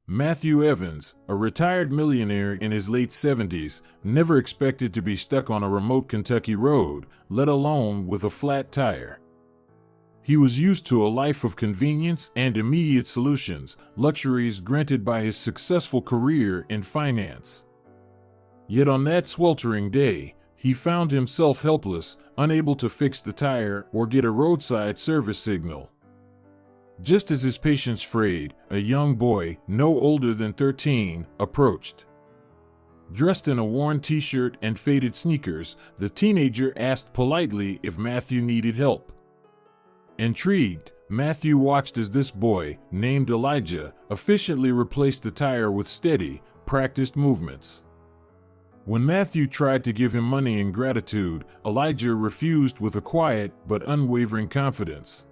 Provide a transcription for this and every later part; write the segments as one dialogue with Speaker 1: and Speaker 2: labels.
Speaker 1: Matthew Evans, a retired millionaire in his late 70s, never expected to be stuck on a remote Kentucky road, let alone with a flat tire. He was used to a life of convenience and immediate solutions, luxuries granted by his successful career in finance. Yet on that sweltering day, he found himself helpless, unable to fix the tire or get a roadside service signal. Just as his patience frayed, a young boy, no older than 13, approached. Dressed in a worn t-shirt and faded sneakers, the teenager asked politely if Matthew needed help. Intrigued, Matthew watched as this boy, named Elijah, efficiently replaced the tire with steady, practiced movements. When Matthew tried to give him money in gratitude, Elijah refused with a quiet but unwavering confidence.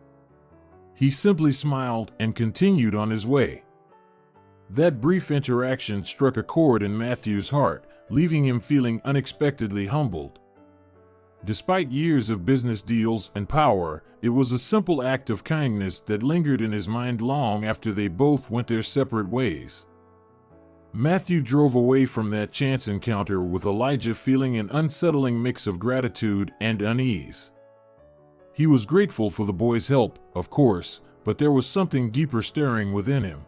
Speaker 1: He simply smiled and continued on his way. That brief interaction struck a chord in Matthew's heart, leaving him feeling unexpectedly humbled. Despite years of business deals and power, it was a simple act of kindness that lingered in his mind long after they both went their separate ways. Matthew drove away from that chance encounter with Elijah feeling an unsettling mix of gratitude and unease. He was grateful for the boy's help, of course, but there was something deeper stirring within him.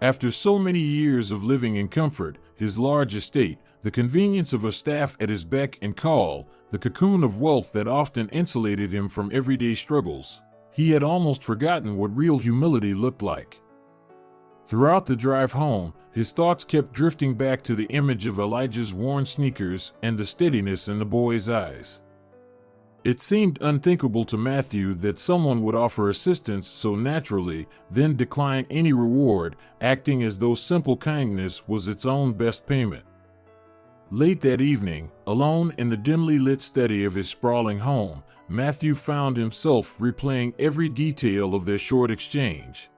Speaker 1: After so many years of living in comfort, his large estate, the convenience of a staff at his beck and call, the cocoon of wealth that often insulated him from everyday struggles, he had almost forgotten what real humility looked like. Throughout the drive home, his thoughts kept drifting back to the image of Elijah's worn sneakers and the steadiness in the boy's eyes. It seemed unthinkable to Matthew that someone would offer assistance so naturally, then decline any reward, acting as though simple kindness was its own best payment. Late that evening, alone in the dimly lit study of his sprawling home, Matthew found himself replaying every detail of their short exchange.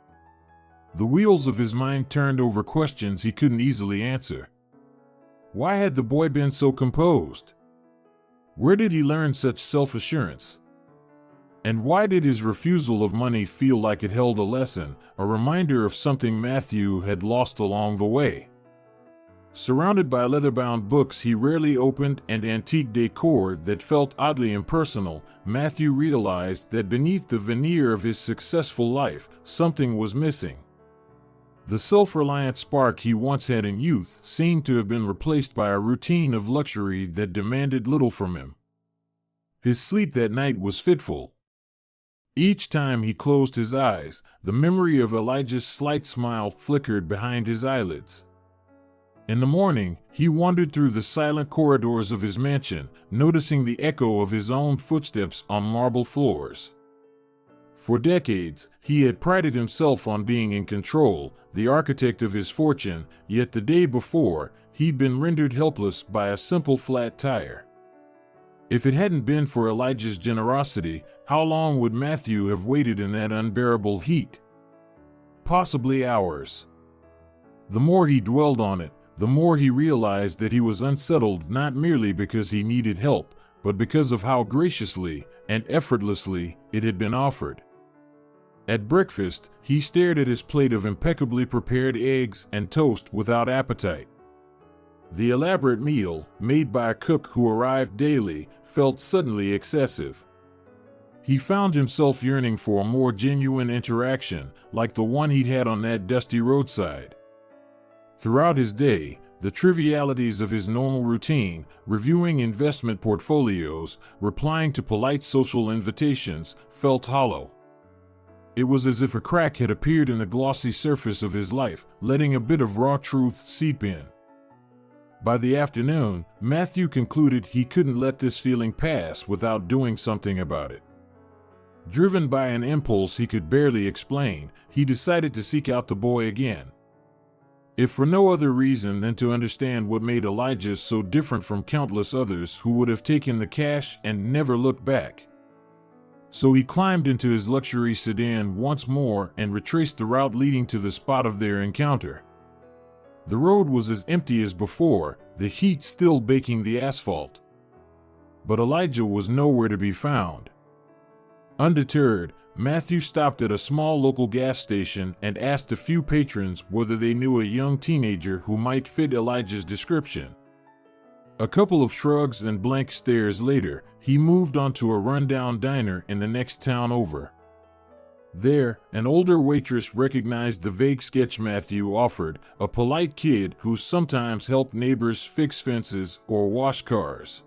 Speaker 1: The wheels of his mind turned over questions he couldn't easily answer. Why had the boy been so composed? Where did he learn such self-assurance? And why did his refusal of money feel like it held a lesson, a reminder of something Matthew had lost along the way? Surrounded by leather-bound books he rarely opened and antique decor that felt oddly impersonal, Matthew realized that beneath the veneer of his successful life, something was missing. The self-reliant spark he once had in youth seemed to have been replaced by a routine of luxury that demanded little from him. His sleep that night was fitful. Each time he closed his eyes, the memory of Elijah's slight smile flickered behind his eyelids. In the morning, he wandered through the silent corridors of his mansion, noticing the echo of his own footsteps on marble floors. For decades, he had prided himself on being in control, the architect of his fortune, yet the day before, he'd been rendered helpless by a simple flat tire. If it hadn't been for Elijah's generosity, how long would Matthew have waited in that unbearable heat? Possibly hours. The more he dwelled on it, the more he realized that he was unsettled not merely because he needed help, but because of how graciously and effortlessly it had been offered. At breakfast, he stared at his plate of impeccably prepared eggs and toast without appetite. The elaborate meal, made by a cook who arrived daily, felt suddenly excessive. He found himself yearning for a more genuine interaction, like the one he'd had on that dusty roadside. Throughout his day, the trivialities of his normal routine, reviewing investment portfolios, replying to polite social invitations, felt hollow. It was as if a crack had appeared in the glossy surface of his life, letting a bit of raw truth seep in. By the afternoon, Matthew concluded he couldn't let this feeling pass without doing something about it. Driven by an impulse he could barely explain, he decided to seek out the boy again. If for no other reason than to understand what made Elijah so different from countless others who would have taken the cash and never looked back. So he climbed into his luxury sedan once more and retraced the route leading to the spot of their encounter. The road was as empty as before, the heat still baking the asphalt. But Elijah was nowhere to be found. Undeterred, Matthew stopped at a small local gas station and asked a few patrons whether they knew a young teenager who might fit Elijah's description. A couple of shrugs and blank stares later, he moved on to a rundown diner in the next town over. There, an older waitress recognized the vague sketch Matthew offered, a polite kid who sometimes helped neighbors fix fences or wash cars.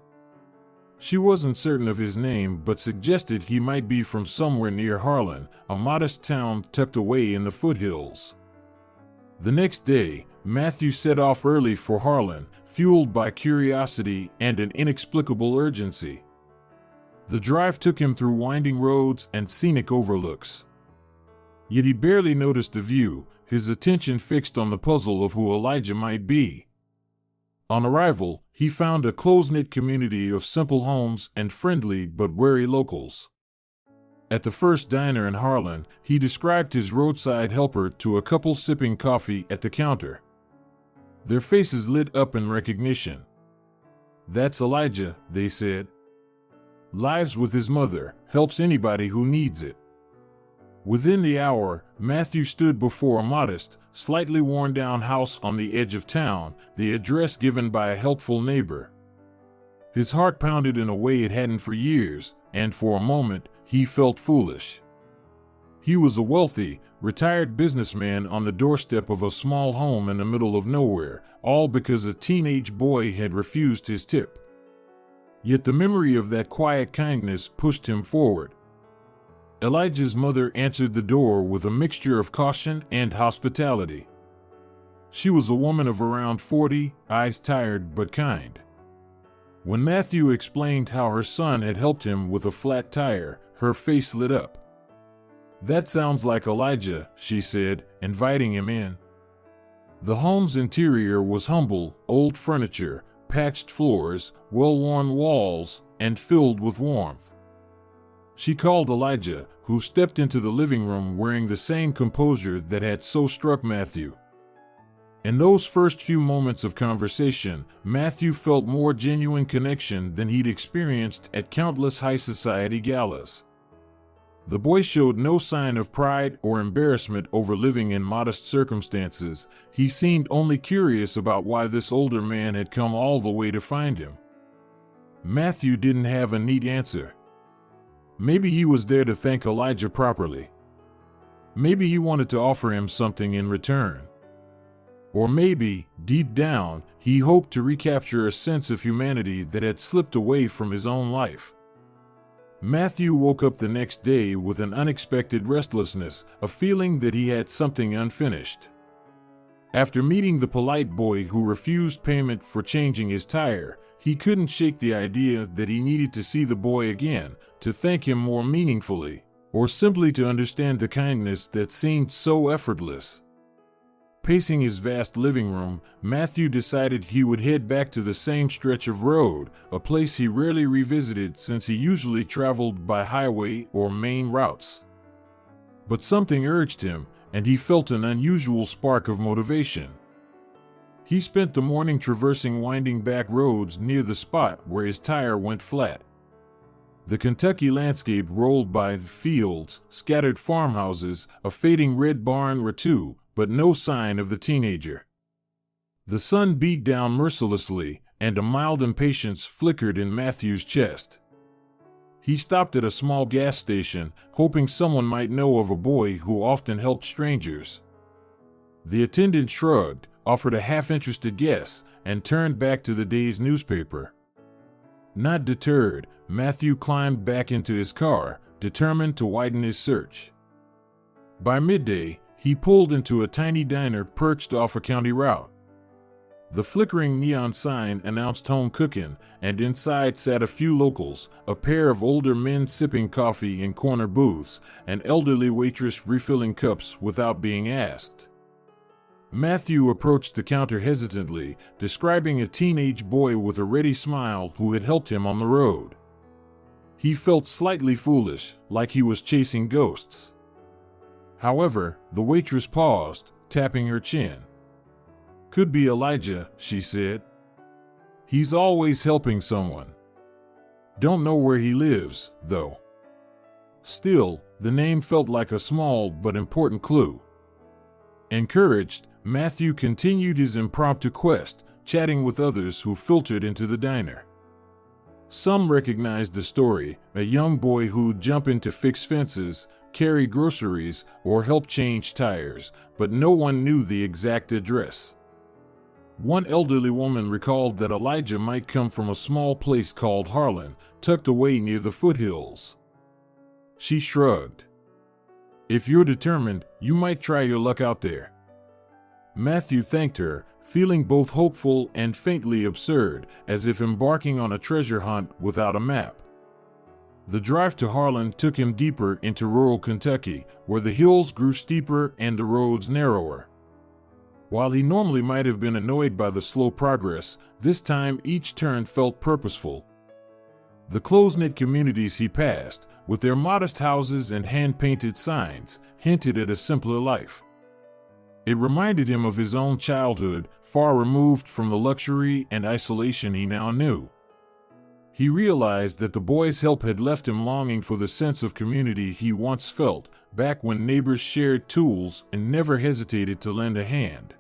Speaker 1: She wasn't certain of his name but suggested he might be from somewhere near Harlan, a modest town tucked away in the foothills. The next day, Matthew set off early for Harlan, fueled by curiosity and an inexplicable urgency. The drive took him through winding roads and scenic overlooks. Yet he barely noticed the view, his attention fixed on the puzzle of who Elijah might be. On arrival, he found a close-knit community of simple homes and friendly but wary locals. At the first diner in Harlan, he described his roadside helper to a couple sipping coffee at the counter. Their faces lit up in recognition. "That's Elijah," they said. "Lives with his mother, helps anybody who needs it." Within the hour, Matthew stood before a modest, slightly worn-down house on the edge of town, the address given by a helpful neighbor. His heart pounded in a way it hadn't for years, and for a moment, he felt foolish. He was a wealthy, retired businessman on the doorstep of a small home in the middle of nowhere, all because a teenage boy had refused his tip. Yet the memory of that quiet kindness pushed him forward. Elijah's mother answered the door with a mixture of caution and hospitality. She was a woman of around 40, eyes tired but kind. When Matthew explained how her son had helped him with a flat tire, her face lit up. "That sounds like Elijah," she said, inviting him in. The home's interior was humble, old furniture, patched floors, well-worn walls, and filled with warmth. She called Elijah, who stepped into the living room wearing the same composure that had so struck Matthew. In those first few moments of conversation, Matthew felt more genuine connection than he'd experienced at countless high society galas. The boy showed no sign of pride or embarrassment over living in modest circumstances. He seemed only curious about why this older man had come all the way to find him. Matthew didn't have a neat answer. Maybe he was there to thank Elijah properly. Maybe he wanted to offer him something in return. Or maybe, deep down, he hoped to recapture a sense of humanity that had slipped away from his own life. Matthew woke up the next day with an unexpected restlessness, a feeling that he had something unfinished. After meeting the polite boy who refused payment for changing his tire, he couldn't shake the idea that he needed to see the boy again, to thank him more meaningfully, or simply to understand the kindness that seemed so effortless. Pacing his vast living room, Matthew decided he would head back to the same stretch of road, a place he rarely revisited since he usually traveled by highway or main routes. But something urged him, and he felt an unusual spark of motivation. He spent the morning traversing winding back roads near the spot where his tire went flat. The Kentucky landscape rolled by fields, scattered farmhouses, a fading red barn or two, but no sign of the teenager. The sun beat down mercilessly, and a mild impatience flickered in Matthew's chest. He stopped at a small gas station, hoping someone might know of a boy who often helped strangers. The attendant shrugged, offered a half-interested guess, and turned back to the day's newspaper. Not deterred, Matthew climbed back into his car, determined to widen his search. By midday, he pulled into a tiny diner perched off a county route. The flickering neon sign announced home cooking, and inside sat a few locals, a pair of older men sipping coffee in corner booths, an elderly waitress refilling cups without being asked. Matthew approached the counter hesitantly, describing a teenage boy with a ready smile who had helped him on the road. He felt slightly foolish, like he was chasing ghosts. However, the waitress paused, tapping her chin. "Could be Elijah," she said. "He's always helping someone. Don't know where he lives, though." Still, The name felt like a small but important clue. Encouraged, Matthew continued his impromptu quest, chatting with others who filtered into the diner. Some recognized the story, a young boy who'd jump in to fix fences, carry groceries, or help change tires, but no one knew the exact address. One elderly woman recalled that Elijah might come from a small place called Harlan, tucked away near the foothills. She shrugged. "If you're determined, you might try your luck out there." Matthew thanked her, feeling both hopeful and faintly absurd, as if embarking on a treasure hunt without a map. The drive to Harlan took him deeper into rural Kentucky, where the hills grew steeper and the roads narrower. While he normally might have been annoyed by the slow progress, this time each turn felt purposeful. The close-knit communities he passed, with their modest houses and hand-painted signs, hinted at a simpler life. It reminded him of his own childhood, far removed from the luxury and isolation he now knew. He realized that the boy's help had left him longing for the sense of community he once felt, back when neighbors shared tools and never hesitated to lend a hand.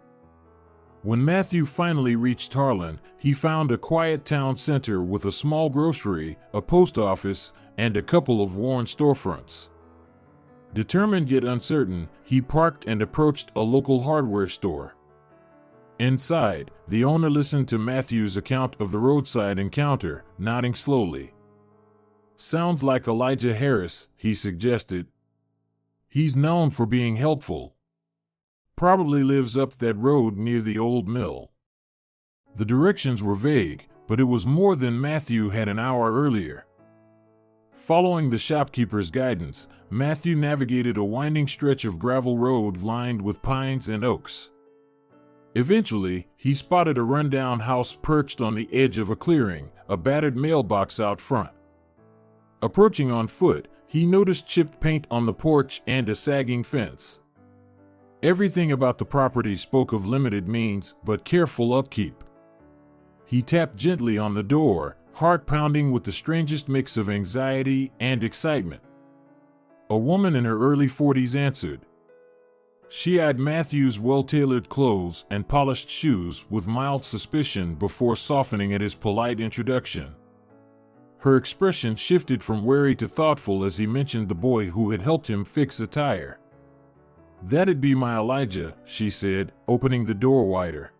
Speaker 1: When Matthew finally reached Harlan, he found a quiet town center with a small grocery, a post office, and a couple of worn storefronts. Determined yet uncertain, he parked and approached a local hardware store. Inside, the owner listened to Matthew's account of the roadside encounter, nodding slowly. "Sounds like Elijah Harris," he suggested. "He's known for being helpful. Probably lives up that road near the old mill." The directions were vague, but it was more than Matthew had an hour earlier. Following the shopkeeper's guidance, Matthew navigated a winding stretch of gravel road lined with pines and oaks. Eventually, he spotted a rundown house perched on the edge of a clearing, a battered mailbox out front. Approaching on foot, he noticed chipped paint on the porch and a sagging fence. Everything about the property spoke of limited means, but careful upkeep. He tapped gently on the door, heart pounding with the strangest mix of anxiety and excitement. A woman in her early 40s answered. She eyed Matthew's well-tailored clothes and polished shoes with mild suspicion before softening at his polite introduction. Her expression shifted from wary to thoughtful as he mentioned the boy who had helped him fix a tire. "That'd be my Elijah," she said, opening the door wider.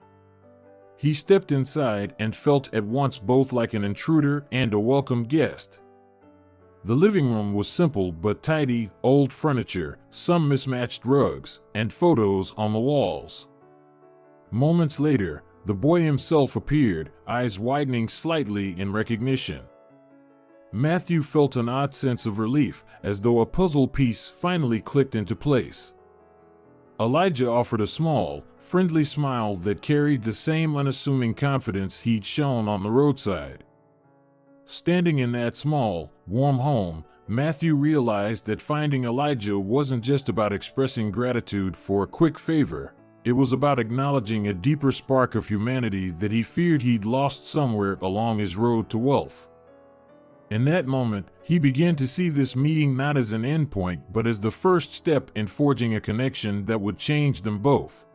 Speaker 1: He stepped inside and felt at once both like an intruder and a welcome guest. The living room was simple but tidy, old furniture, some mismatched rugs, and photos on the walls. Moments later, the boy himself appeared, eyes widening slightly in recognition. Matthew felt an odd sense of relief, as though a puzzle piece finally clicked into place. Elijah offered a small, friendly smile that carried the same unassuming confidence he'd shown on the roadside. Standing in that small, warm home, Matthew realized that finding Elijah wasn't just about expressing gratitude for a quick favor. It was about acknowledging a deeper spark of humanity that he feared he'd lost somewhere along his road to wealth. In that moment, he began to see this meeting not as an endpoint, but as the first step in forging a connection that would change them both.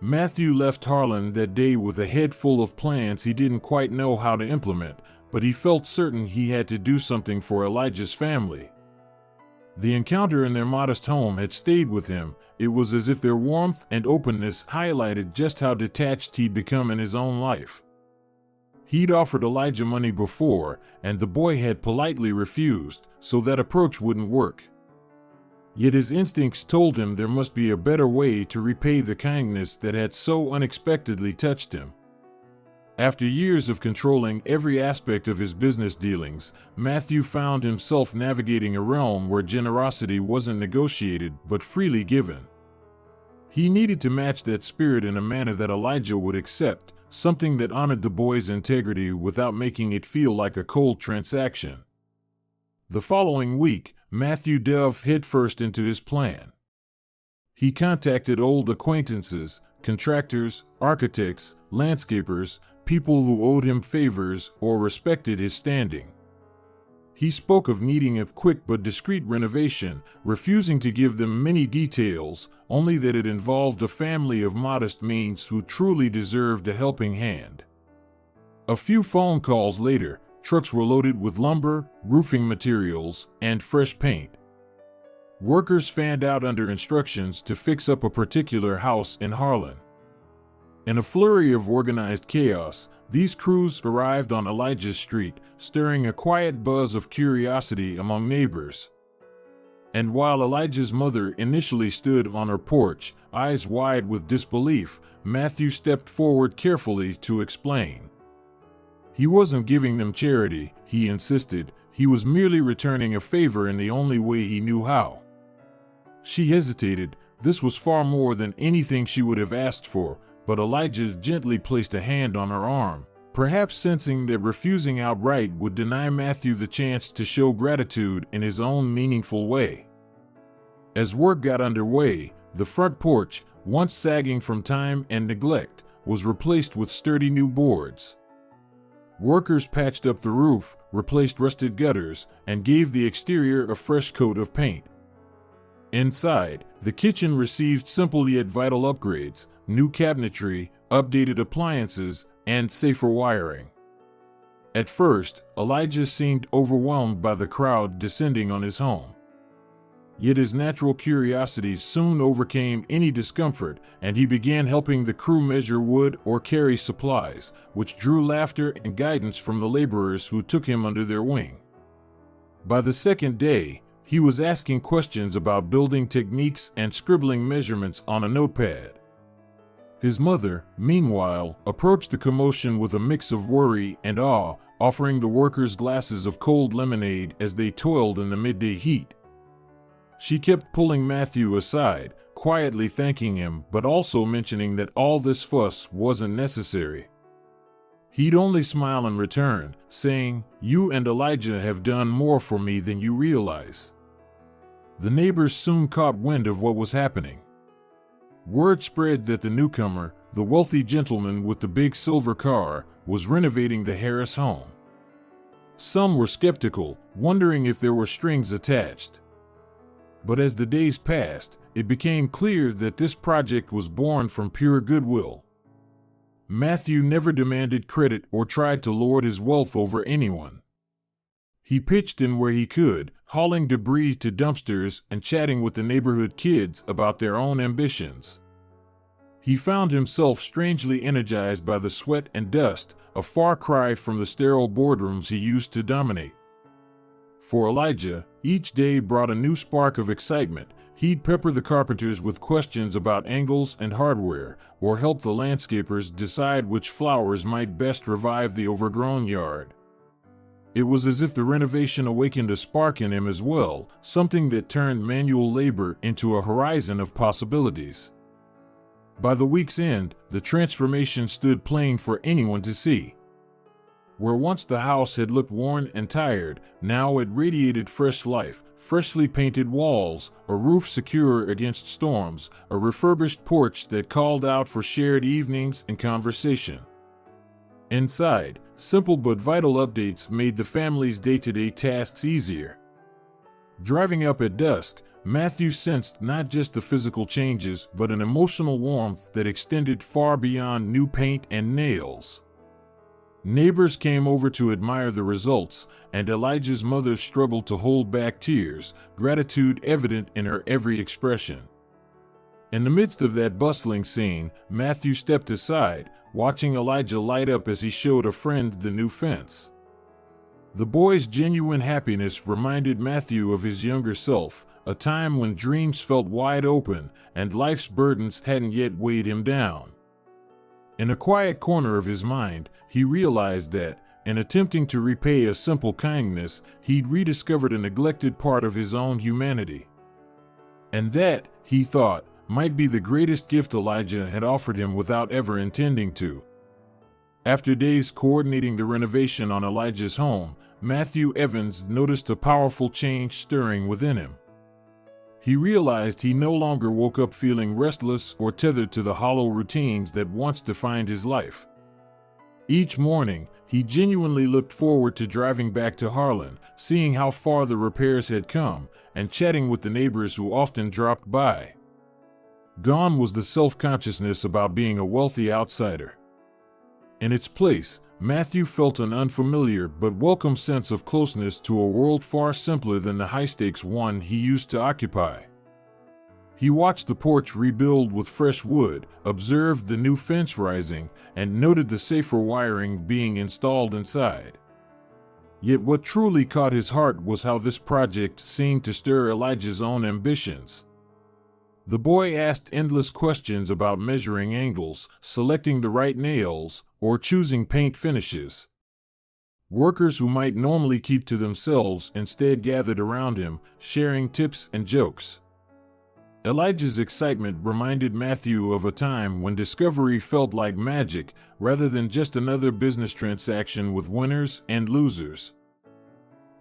Speaker 1: Matthew left Harlan that day with a head full of plans he didn't quite know how to implement, but he felt certain he had to do something for Elijah's family. The encounter in their modest home had stayed with him. It was as if their warmth and openness highlighted just how detached he'd become in his own life. He'd offered Elijah money before, and the boy had politely refused, so that approach wouldn't work. Yet his instincts told him there must be a better way to repay the kindness that had so unexpectedly touched him. After years of controlling every aspect of his business dealings, Matthew found himself navigating a realm where generosity wasn't negotiated but freely given. He needed to match that spirit in a manner that Elijah would accept, something that honored the boy's integrity without making it feel like a cold transaction. The following week, Matthew delved headfirst into his plan. He contacted old acquaintances, contractors, architects, landscapers, people who owed him favors or respected his standing. He spoke of needing a quick but discreet renovation, refusing to give them many details, only that it involved a family of modest means who truly deserved a helping hand. A few phone calls later, trucks were loaded with lumber, roofing materials, and fresh paint. Workers fanned out under instructions to fix up a particular house in Harlan. In a flurry of organized chaos, these crews arrived on Elijah's street, stirring a quiet buzz of curiosity among neighbors. And while Elijah's mother initially stood on her porch, eyes wide with disbelief, Matthew stepped forward carefully to explain. He wasn't giving them charity, he insisted. He was merely returning a favor in the only way he knew how. She hesitated. This was far more than anything she would have asked for, but Elijah gently placed a hand on her arm, perhaps sensing that refusing outright would deny Matthew the chance to show gratitude in his own meaningful way. As work got underway, the front porch, once sagging from time and neglect, was replaced with sturdy new boards. Workers patched up the roof, replaced rusted gutters, and gave the exterior a fresh coat of paint. Inside, the kitchen received simple yet vital upgrades: new cabinetry, updated appliances, and safer wiring. At first, Elijah seemed overwhelmed by the crowd descending on his home. Yet his natural curiosity soon overcame any discomfort, and he began helping the crew measure wood or carry supplies, which drew laughter and guidance from the laborers who took him under their wing. By the second day, he was asking questions about building techniques and scribbling measurements on a notepad. His mother, meanwhile, approached the commotion with a mix of worry and awe, offering the workers glasses of cold lemonade as they toiled in the midday heat. She kept pulling Matthew aside, quietly thanking him, but also mentioning that all this fuss wasn't necessary. He'd only smile in return, saying, "You and Elijah have done more for me than you realize." The neighbors soon caught wind of what was happening. Word spread that the newcomer, the wealthy gentleman with the big silver car, was renovating the Harris home. Some were skeptical, wondering if there were strings attached. But as the days passed, it became clear that this project was born from pure goodwill. Matthew never demanded credit or tried to lord his wealth over anyone. He pitched in where he could, hauling debris to dumpsters and chatting with the neighborhood kids about their own ambitions. He found himself strangely energized by the sweat and dust, a far cry from the sterile boardrooms he used to dominate. For Elijah, each day brought a new spark of excitement. He'd pepper the carpenters with questions about angles and hardware, or help the landscapers decide which flowers might best revive the overgrown yard. It was as if the renovation awakened a spark in him as well, something that turned manual labor into a horizon of possibilities. By the week's end, the transformation stood plain for anyone to see. Where once the house had looked worn and tired, now it radiated fresh life, freshly painted walls, a roof secure against storms, a refurbished porch that called out for shared evenings and conversation. Inside, simple but vital updates made the family's day-to-day tasks easier. Driving up at dusk, Matthew sensed not just the physical changes but an emotional warmth that extended far beyond new paint and nails. Neighbors came over to admire the results, and Elijah's mother struggled to hold back tears, gratitude evident in her every expression. In the midst of that bustling scene, Matthew stepped aside, watching Elijah light up as he showed a friend the new fence. The boy's genuine happiness reminded Matthew of his younger self, a time when dreams felt wide open and life's burdens hadn't yet weighed him down. In a quiet corner of his mind, he realized that, in attempting to repay a simple kindness, he'd rediscovered a neglected part of his own humanity. And that, he thought, might be the greatest gift Elijah had offered him without ever intending to. After days coordinating the renovation on Elijah's home, Matthew Evans noticed a powerful change stirring within him. He realized he no longer woke up feeling restless or tethered to the hollow routines that once defined his life. Each morning, he genuinely looked forward to driving back to Harlan, seeing how far the repairs had come, and chatting with the neighbors who often dropped by. Gone was the self-consciousness about being a wealthy outsider. In its place, Matthew felt an unfamiliar but welcome sense of closeness to a world far simpler than the high-stakes one he used to occupy. He watched the porch rebuild with fresh wood, observed the new fence rising, and noted the safer wiring being installed inside. Yet what truly caught his heart was how this project seemed to stir Elijah's own ambitions. The boy asked endless questions about measuring angles, selecting the right nails, or choosing paint finishes. Workers who might normally keep to themselves instead gathered around him, sharing tips and jokes. Elijah's excitement reminded Matthew of a time when discovery felt like magic rather than just another business transaction with winners and losers.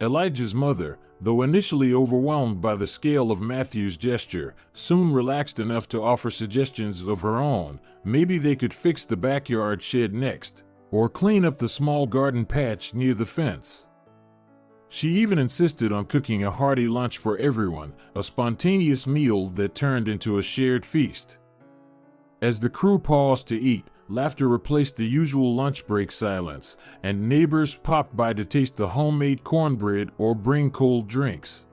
Speaker 1: Elijah's mother, though initially overwhelmed by the scale of Matthew's gesture, soon relaxed enough to offer suggestions of her own. Maybe they could fix the backyard shed next, or clean up the small garden patch near the fence. She even insisted on cooking a hearty lunch for everyone, a spontaneous meal that turned into a shared feast. As the crew paused to eat, laughter replaced the usual lunch break silence, and neighbors popped by to taste the homemade cornbread or bring cold drinks.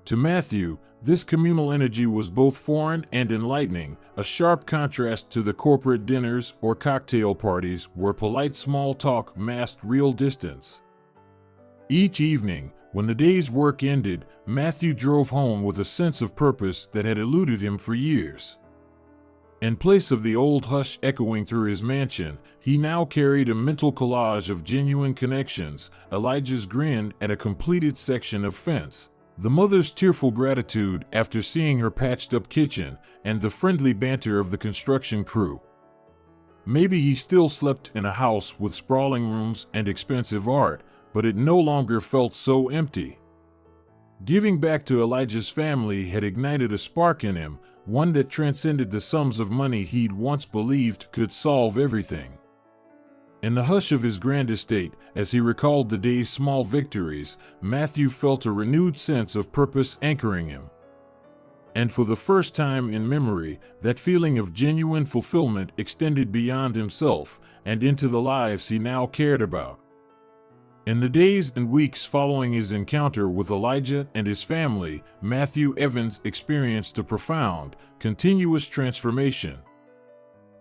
Speaker 1: To Matthew, this communal energy was both foreign and enlightening, a sharp contrast to the corporate dinners or cocktail parties where polite small talk masked real distance. Each evening, when the day's work ended, Matthew drove home with a sense of purpose that had eluded him for years. In place of the old hush echoing through his mansion, he now carried a mental collage of genuine connections: Elijah's grin at a completed section of fence, the mother's tearful gratitude after seeing her patched-up kitchen, and the friendly banter of the construction crew. Maybe he still slept in a house with sprawling rooms and expensive art, but it no longer felt so empty. Giving back to Elijah's family had ignited a spark in him, one that transcended the sums of money he'd once believed could solve everything. In the hush of his grand estate, as he recalled the day's small victories, Matthew felt a renewed sense of purpose anchoring him. And for the first time in memory, that feeling of genuine fulfillment extended beyond himself and into the lives he now cared about. In the days and weeks following his encounter with Elijah and his family, Matthew Evans experienced a profound, continuous transformation.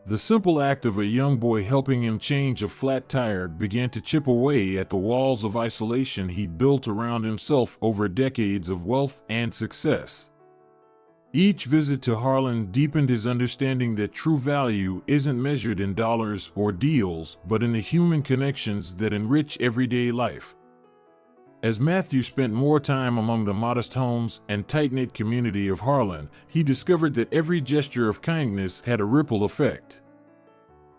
Speaker 1: The simple act of a young boy helping him change a flat tire began to chip away at the walls of isolation he'd built around himself over decades of wealth and success. Each visit to Harlan deepened his understanding that true value isn't measured in dollars or deals, but in the human connections that enrich everyday life. As Matthew spent more time among the modest homes and tight-knit community of Harlan, he discovered that every gesture of kindness had a ripple effect.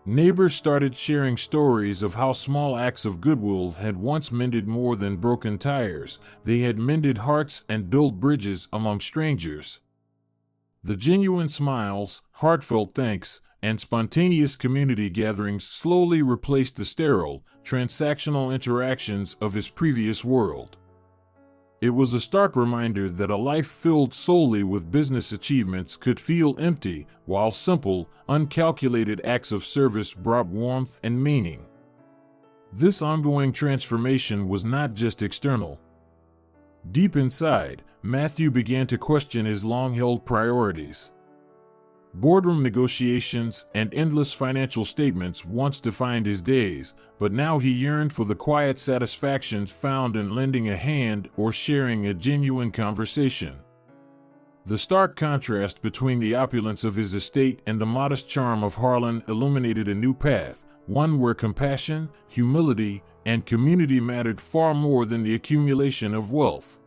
Speaker 1: Neighbors started sharing stories of how small acts of goodwill had once mended more than broken tires. They had mended hearts and built bridges among strangers. The genuine smiles, heartfelt thanks, and spontaneous community gatherings slowly replaced the sterile, transactional interactions of his previous world. It was a stark reminder that a life filled solely with business achievements could feel empty, while simple, uncalculated acts of service brought warmth and meaning. This ongoing transformation was not just external. Deep inside, Matthew began to question his long-held priorities. Boardroom negotiations and endless financial statements once defined his days, but now he yearned for the quiet satisfactions found in lending a hand or sharing a genuine conversation. The stark contrast between the opulence of his estate and the modest charm of Harlan illuminated a new path, one where compassion, humility, and community mattered far more than the accumulation of wealth.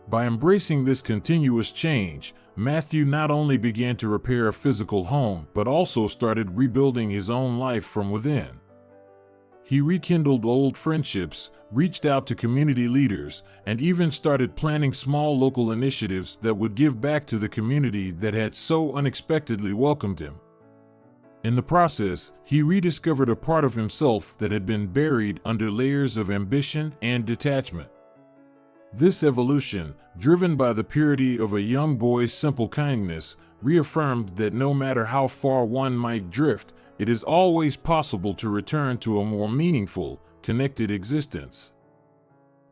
Speaker 1: By embracing this continuous change, Matthew not only began to repair a physical home, but also started rebuilding his own life from within. He rekindled old friendships, reached out to community leaders, and even started planning small local initiatives that would give back to the community that had so unexpectedly welcomed him. In the process, he rediscovered a part of himself that had been buried under layers of ambition and detachment. This evolution, driven by the purity of a young boy's simple kindness, reaffirmed that no matter how far one might drift, it is always possible to return to a more meaningful, connected existence.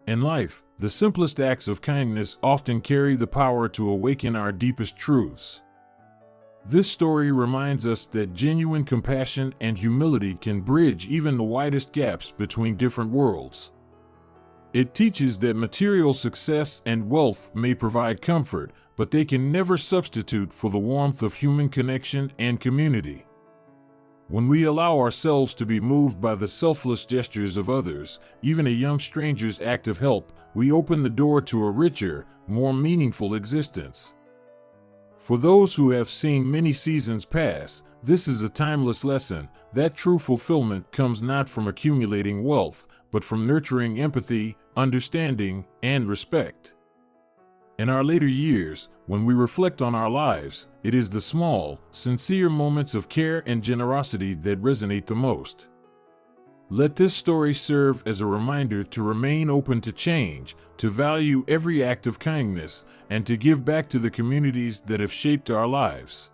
Speaker 1: In life, the simplest acts of kindness often carry the power to awaken our deepest truths. This story reminds us that genuine compassion and humility can bridge even the widest gaps between different worlds. It teaches that material success and wealth may provide comfort, but they can never substitute for the warmth of human connection and community. When we allow ourselves to be moved by the selfless gestures of others, even a young stranger's act of help, we open the door to a richer, more meaningful existence. For those who have seen many seasons pass, this is a timeless lesson that true fulfillment comes not from accumulating wealth, but from nurturing empathy, understanding, and respect. In our later years, when we reflect on our lives, it is the small, sincere moments of care and generosity that resonate the most. Let this story serve as a reminder to remain open to change, to value every act of kindness, and to give back to the communities that have shaped our lives.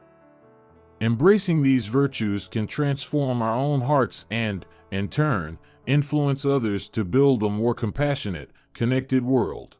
Speaker 1: Embracing these virtues can transform our own hearts and, in turn, influence others to build a more compassionate, connected world.